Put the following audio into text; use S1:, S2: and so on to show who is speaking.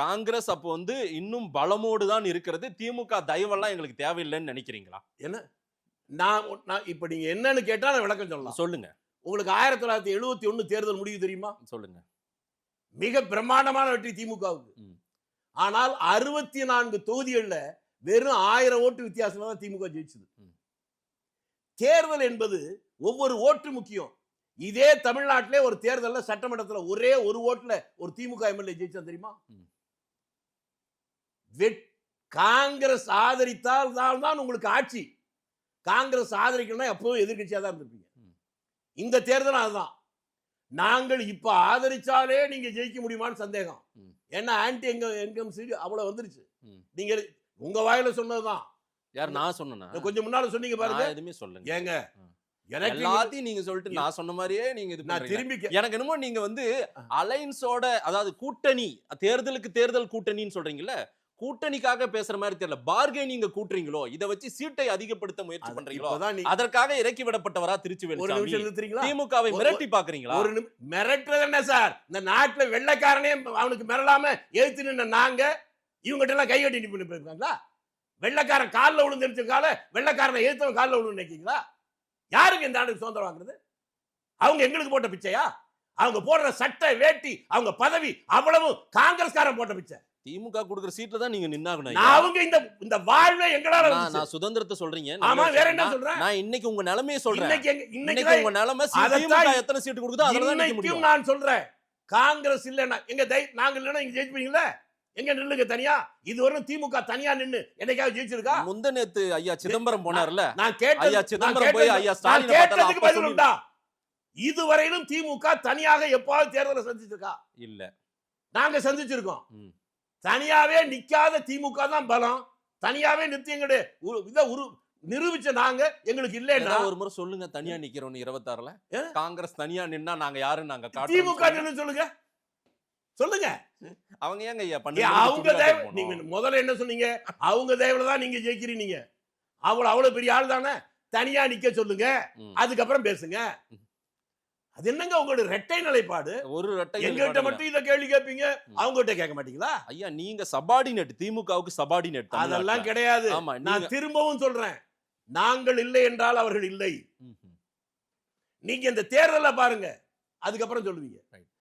S1: காங்கிரஸ் அப்போ வந்து இன்னும் பலமோடு தான் இருக்கிறது. திமுக தயவெல்லாம் எங்களுக்கு தேவையில்லைன்னு நினைக்கிறீங்களா?
S2: என்ன நான் இப்ப நீங்க என்னன்னு கேட்டா நான் விளக்கம் சொல்லலாம்.
S1: சொல்லுங்க.
S2: உங்களுக்கு 1971 தேர்தல் முடிவு தெரியுமா?
S1: சொல்லுங்க.
S2: மிக பிரம்மாண்டமான வெற்றி திமுகவுக்கு. ஆனால் 64 தொகுதிகள்ல வெறும் 1000 ஓட்டு வித்தியாசம் தான் திமுக ஜெயிச்சது. தேர்தல் என்பது ஒவ்வொரு ஓட்டு முக்கியம். இதே தமிழ்நாட்டிலே ஒரு தேர்தல்ல சட்டமன்றத்துல ஒரே ஒரு ஓட்டுல ஒரு திமுக எம்எல்ஏ ஜெயிச்சா தெரியுமா? காங்கிரஸ் ஆதரித்தால் தான் உங்களுக்கு ஆட்சி. காங்கிரஸ் ஆதரிக்கணும்னா எப்பவும் எதிர்கட்சியா தான் இருந்திருப்பீங்க. இந்த தேர்தல் அதுதான். நாங்கள் இப்ப ஆதரிச்சாலே நீங்க ஜெயிக்க முடியுமான்னு சந்தேகம். ஏன்னா ஆன்டி இன்கம் சீட் அவ்வளவு வந்துருச்சு. நீங்க உங்க வாயில சொன்னதுதான்.
S1: யார் நான் சொன்னேனா?
S2: கொஞ்சம் முன்னால சொன்னீங்க பாருங்க.
S1: எதுவுமே சொல்லுங்க.
S2: ஏங்க
S1: எனக்கு எல்லாத்தையும் நீங்க சொல்லிட்டு நான் சொன்ன மாதிரியே நீங்க இது
S2: நான் திரும்பி
S1: எனக்கு என்னமோ நீங்க வந்து அலைன்ஸோட அதாவது கூட்டணி தேர்தலுக்கு தேர்தல் கூட்டணின்னு சொல்றீங்கல்ல, கூட்டணிக்காக பேசுற மாதிரி தெரியல. பார்கெனிங் கூட்டுறீங்களோ, இத வச்சு சீட்டை அதிகப்படுத்த முயற்சி பண்றீங்களோ, அதற்காக இறக்கி விடப்பட்டவரா திருச்சி திமுகவை மிரட்டி பாக்குறீங்களா?
S2: ஒரு மிரட்டுறது என்ன சார்? இந்த நாட்டுல வெள்ளைக்காரனே அவனுக்கு மிரளாம எழுத்து நின்ன நாங்க இவங்கிட்ட எல்லாம் கை கட்டி நிற்பாங்களா? வெள்ளைக்காரன் காலில் விழுந்துருச்சுக்கால வெள்ளைக்காரனை எழுத்தவன் காலில் விழுந்து நினைக்கிறீங்களா? யாருங்க இந்த ஆண்டுக்கு சுதந்திரம் வாங்குறது? அவங்க எங்களுக்கு போட்ட பிச்சையா? அவங்க போடுற சட்டை வேட்டி அவங்க பதவி அவ்வளவு காங்கிரஸ்காரன் போட்ட பிச்சை.
S1: திமுக கொடுக்கிற சீட்ல தான் நீங்க நின்னாகணும்.
S2: அவங்க இந்த வாழ்வே எங்களால
S1: நான் சுதந்திரத்தை சொல்றீங்க.
S2: ஆமா, வேற என்ன சொல்றேன்?
S1: நான் இன்னைக்கு உங்க நிலைமையை சொல்றேன்.
S2: இன்னைக்கு
S1: உங்க நிலைமை திமுக எத்தனை சீட் கொடுக்குதோ அதல தான் நிக்க முடியும்.
S2: நான் சொல்றேன் காங்கிரஸ் இல்லனா எங்க நாங்க இல்லனா நீங்க ஜெயிப்பீங்களா? எங்க நில்லுங்க தனியா. இதுவரைக்கும் திமுக தனியா நின்னு என்னைக்காவது ஜெயிச்சிருக்கா?
S1: முந்தநேத்து ஐயா சிதம்பரம் போனார்ல,
S2: நான் கேட்டது
S1: ஐயா சிதம்பரம் போய் ஐயா ஸ்டாலின்
S2: கேட்டதுக்கு பதில் உண்டா? இதுவரையிலும் திமுக தனியாக எப்பவாவது தேர்தலை சந்திச்சிருக்கா? இல்ல. நாங்க சந்திச்சிருக்கோம். தனியாவே நிக்காத திமுக தான் பலம். தனியாவே நிறுத்தியங்களுடைய நிரூபிச்ச நாங்க எங்களுக்கு இல்லைன்னா
S1: ஒரு முறை சொல்லுங்க. தனியா நிக்கிறோம் 26ல காங்கிரஸ் தனியா நின்னா நாங்க யாரு நாங்க
S2: திமுக நின்னு சொல்லுங்க. சொல்லுங்க.
S1: அவங்க ஏங்க ஐயா பண்ணி
S2: அவங்க தயவு நீங்க முதல்ல என்ன சொன்னீங்க? அவங்க தயவுல தான் நீங்க ஜெயிக்கிறீங்க. அவ்வளவு பெரிய ஆள் தானே. தனியா நிக்க சொல்லுங்க, அதுக்கப்புறம் பேசுங்க. அது என்னங்க உங்களுடைய ரெட்டை நிலைப்பாடு? ஒரு ரெட்டை எங்கள்கிட்ட மட்டும் இத கேள்வி கேட்பீங்க, அவங்க கிட்ட கேட்க மாட்டீங்களா?
S1: ஐயா நீங்க சபார்டினேட், திமுகவுக்கு சபார்டினேட்.
S2: அதெல்லாம் கிடையாது. நான் திரும்பவும் சொல்றேன், நாங்கள் இல்லை என்றால் அவர்கள் இல்லை. நீங்க இந்த தேர்தலை பாருங்க, அதுக்கப்புறம் சொல்லுவீங்க.